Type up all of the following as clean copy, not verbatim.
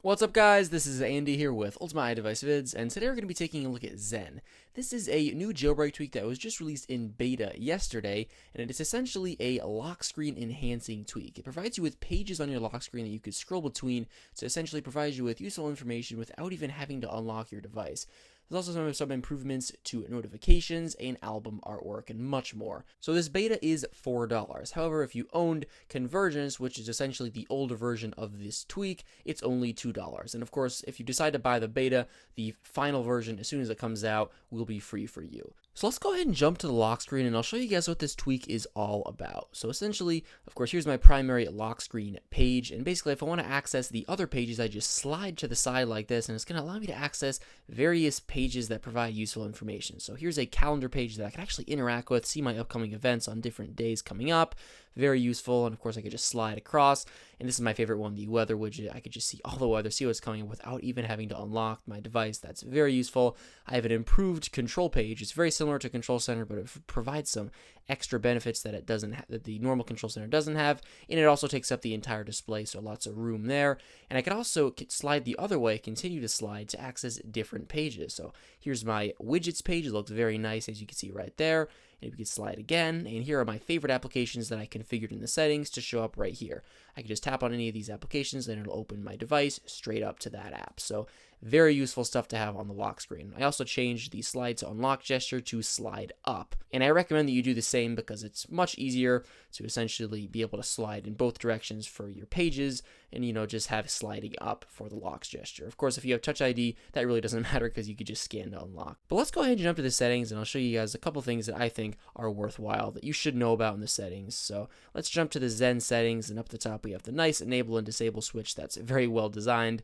What's up, guys? This is Andy here with Ultimate iDevice Vids, and today we're going to be taking a look at Zen. This is a new jailbreak tweak that was just released in beta yesterday, and it is essentially a lock screen enhancing tweak. It provides you with pages on your lock screen that you could scroll between to essentially provide you with useful information without even having to unlock your device. There's also some improvements to notifications and album artwork and much more. So this beta is $4. However, if you owned Convergence, which is essentially the older version of this tweak, it's only $2. And of course, if you decide to buy the beta, the final version, as soon as it comes out, will be free for you. So let's go ahead and jump to the lock screen, and I'll show you guys what this tweak is all about. So essentially, of course, here's my primary lock screen page, and basically if I want to access the other pages, I just slide to the side like this, and it's going to allow me to access various pages that provide useful information. So here's a calendar page that I can actually interact with, see my upcoming events on different days coming up. Very useful, and of course I could just slide across, and this is my favorite one, the weather widget. I could just see all the weather, see what's coming without even having to unlock my device. That's very useful. I have an improved control page. It's very similar to Control Center, but it provides some extra benefits that it doesn't that the normal Control Center doesn't have, and it also takes up the entire display, so lots of room there. And I could also slide the other way, continue to slide to access different pages. So here's my widgets page. It looks very nice, as you can see right there. And we can slide again, and here are my favorite applications that I configured in the settings to show up right here. I can just tap on any of these applications, and it'll open my device straight up to that app. So very useful stuff to have on the lock screen. I also changed the slide to unlock gesture to slide up, and I recommend that you do the same because it's much easier to essentially be able to slide in both directions for your pages, and just have sliding up for the locks gesture. Of course, if you have Touch ID, that really doesn't matter because you could just scan to unlock. But let's go ahead and jump to the settings, and I'll show you guys a couple things that I think are worthwhile that you should know about in the settings. So let's jump to the Zen settings, and up the top we have the nice enable and disable switch that's very well designed.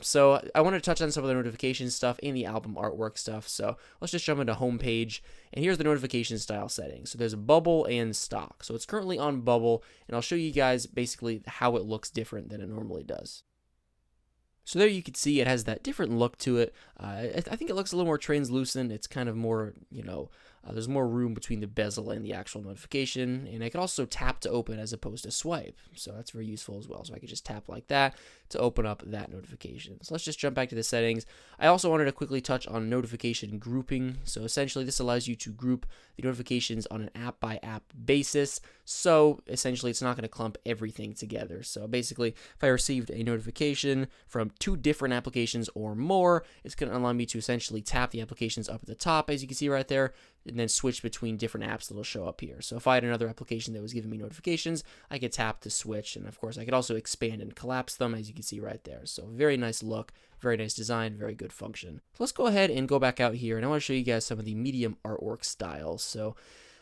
So I want to touch on some of the notification stuff and the album artwork stuff. So let's just jump into home page, and here's the notification style settings. So there's bubble and stock. So it's currently on bubble, and I'll show you guys basically how it looks different than it normally does. So there you can see it has that different look to it. I think it looks a little more translucent. It's kind of more, there's more room between the bezel and the actual notification. And I can also tap to open as opposed to swipe. So that's very useful as well. So I can just tap like that to open up that notification. So let's just jump back to the settings. I also wanted to quickly touch on notification grouping. So essentially this allows you to group the notifications on an app by app basis. So essentially it's not going to clump everything together. So basically if I received a notification from 2 different applications or more, it's going to allow me to essentially tap the applications up at the top, as you can see right there, and then switch between different apps that'll show up here. So if I had another application that was giving me notifications, I could tap to switch, and of course I could also expand and collapse them, as you can see right there. So very nice look, very nice design, very good function. So let's go ahead and go back out here, and I want to show you guys some of the medium artwork styles. So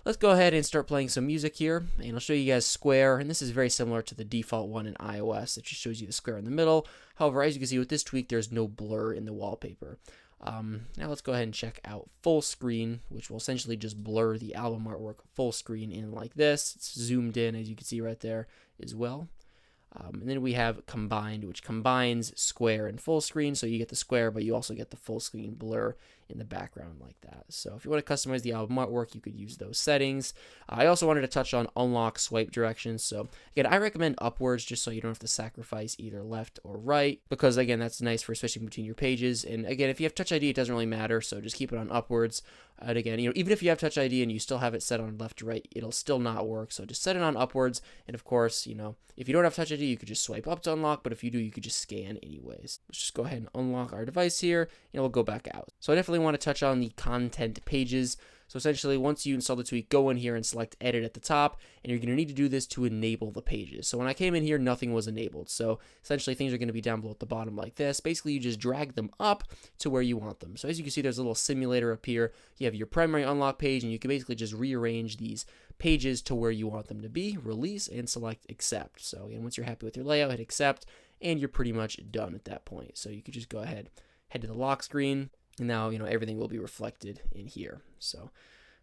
let's go ahead and start playing some music here, and I'll show you guys square, and this is very similar to the default one in iOS. It just shows you the square in the middle. However, as you can see with this tweak, there's no blur in the wallpaper. Now let's go ahead and check out full screen, which will essentially just blur the album artwork full screen in like this. It's zoomed in, as you can see right there as well. And then we have combined, which combines square and full screen. So you get the square, but you also get the full screen blur in the background like that. So if you want to customize the album artwork, you could use those settings. I also wanted to touch on unlock swipe directions. So again, I recommend upwards just so you don't have to sacrifice either left or right, because again, that's nice for switching between your pages. And again, if you have Touch ID, it doesn't really matter. So just keep it on upwards. And again, even if you have Touch ID and you still have it set on left to right, it'll still not work. So just set it on upwards. And of course, if you don't have Touch ID, you could just swipe up to unlock. But if you do, you could just scan anyways. Let's just go ahead and unlock our device here, and we'll go back out. So I definitely want to touch on the content pages. So essentially, once you install the tweak, go in here and select edit at the top, and you're going to need to do this to enable the pages. So when I came in here, nothing was enabled. So essentially, things are going to be down below at the bottom like this. Basically, you just drag them up to where you want them. So as you can see, there's a little simulator up here. You have your primary unlock page, and you can basically just rearrange these pages to where you want them to be, release, and select accept. So again, once you're happy with your layout, hit accept, and you're pretty much done at that point. So you could just go ahead, head to the lock screen, and now everything will be reflected in here. So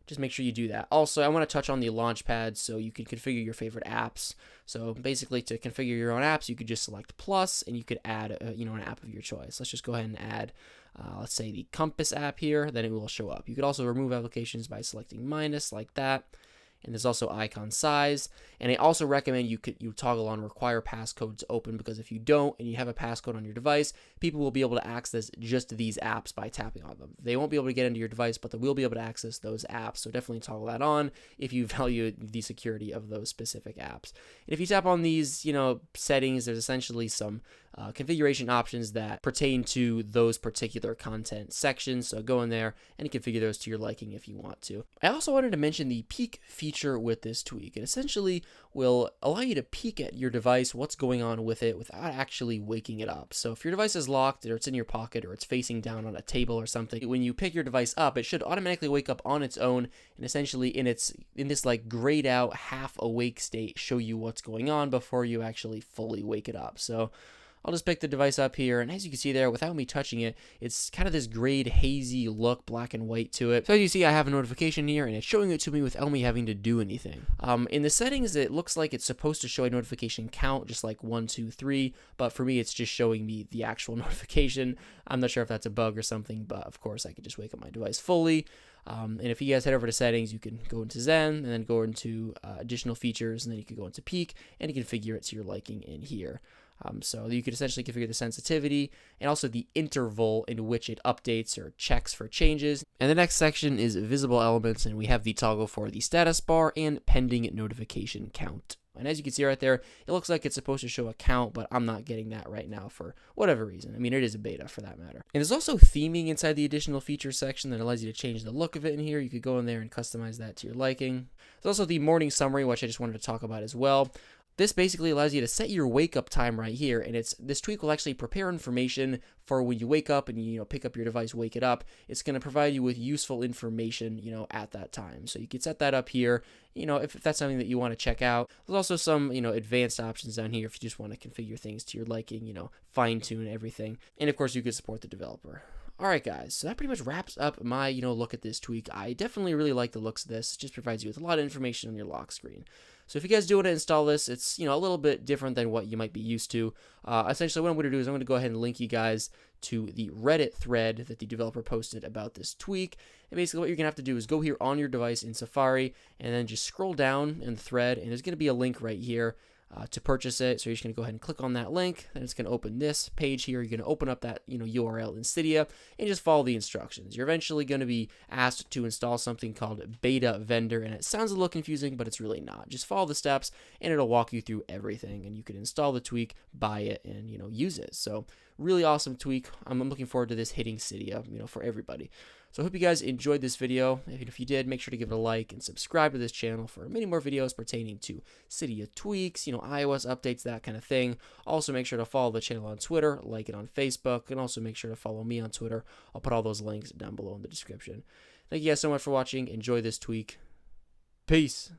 just make sure you do that. Also, I want to touch on the launch pad so you can configure your favorite apps. So basically, to configure your own apps, you could just select plus, and you could add an app of your choice. Let's just go ahead and add let's say the compass app here, then it will show up. You could also remove applications by selecting minus like that. and there's also icon size. And I also recommend you toggle on require passcode to open, because if you don't and you have a passcode on your device, people will be able to access just these apps by tapping on them. They won't be able to get into your device, but they will be able to access those apps. So definitely toggle that on if you value the security of those specific apps. And if you tap on these, settings, there's essentially some configuration options that pertain to those particular content sections. So go in there and configure those to your liking if you want to. I also wanted to mention the peek feature with this tweak. It essentially will allow you to peek at your device, what's going on with it, without actually waking it up. So if your device is locked, or it's in your pocket, or it's facing down on a table or something, when you pick your device up, it should automatically wake up on its own, and essentially in this like grayed out half awake state show you what's going on before you actually fully wake it up. So I'll just pick the device up here, and as you can see there, without me touching it, it's kind of this grayed, hazy look, black and white to it. So as you see, I have a notification here, and it's showing it to me without me having to do anything. In the settings, it looks like it's supposed to show a notification count, just like 1, 2, 3, but for me, it's just showing me the actual notification. I'm not sure if that's a bug or something, but of course, I could just wake up my device fully. And if you guys head over to settings, you can go into Zen, and then go into additional features, and then you can go into Peak, and you can configure it to your liking in here. So you could essentially configure the sensitivity and also the interval in which it updates or checks for changes. And the next section is visible elements, and we have the toggle for the status bar and pending notification count. And as you can see right there, it looks like it's supposed to show a count, but I'm not getting that right now for whatever reason. I mean, it is a beta for that matter. And there's also theming inside the additional features section that allows you to change the look of it in here. You could go in there and customize that to your liking. There's also the morning summary, which I just wanted to talk about as well. This basically allows you to set your wake up time right here, and this tweak will actually prepare information for when you wake up and you pick up your device, wake it up. It's going to provide you with useful information, at that time. So you can set that up here, if that's something that you want to check out. There's also some, advanced options down here if you just want to configure things to your liking, fine tune everything. And of course, you could support the developer. All right, guys, so that pretty much wraps up my, look at this tweak. I definitely really like the looks of this. It just provides you with a lot of information on your lock screen. So if you guys do want to install this, it's, a little bit different than what you might be used to. Essentially, what I'm going to do is I'm going to go ahead and link you guys to the Reddit thread that the developer posted about this tweak. And basically what you're going to have to do is go here on your device in Safari, and then just scroll down in the thread, and there's going to be a link right here to purchase it. So you're just going to go ahead and click on that link, and it's going to open this page here. You're going to open up that URL in Cydia and just follow the instructions. You're eventually going to be asked to install something called Beta Vendor, and it sounds a little confusing, but it's really not. Just follow the steps, and it'll walk you through everything, and you can install the tweak, buy it, and use it. So really awesome tweak. I'm looking forward to this hitting Cydia, for everybody. So I hope you guys enjoyed this video. If you did, make sure to give it a like and subscribe to this channel for many more videos pertaining to Cydia tweaks, iOS updates, that kind of thing. Also, make sure to follow the channel on Twitter, like it on Facebook, and also make sure to follow me on Twitter. I'll put all those links down below in the description. Thank you guys so much for watching. Enjoy this tweak. Peace.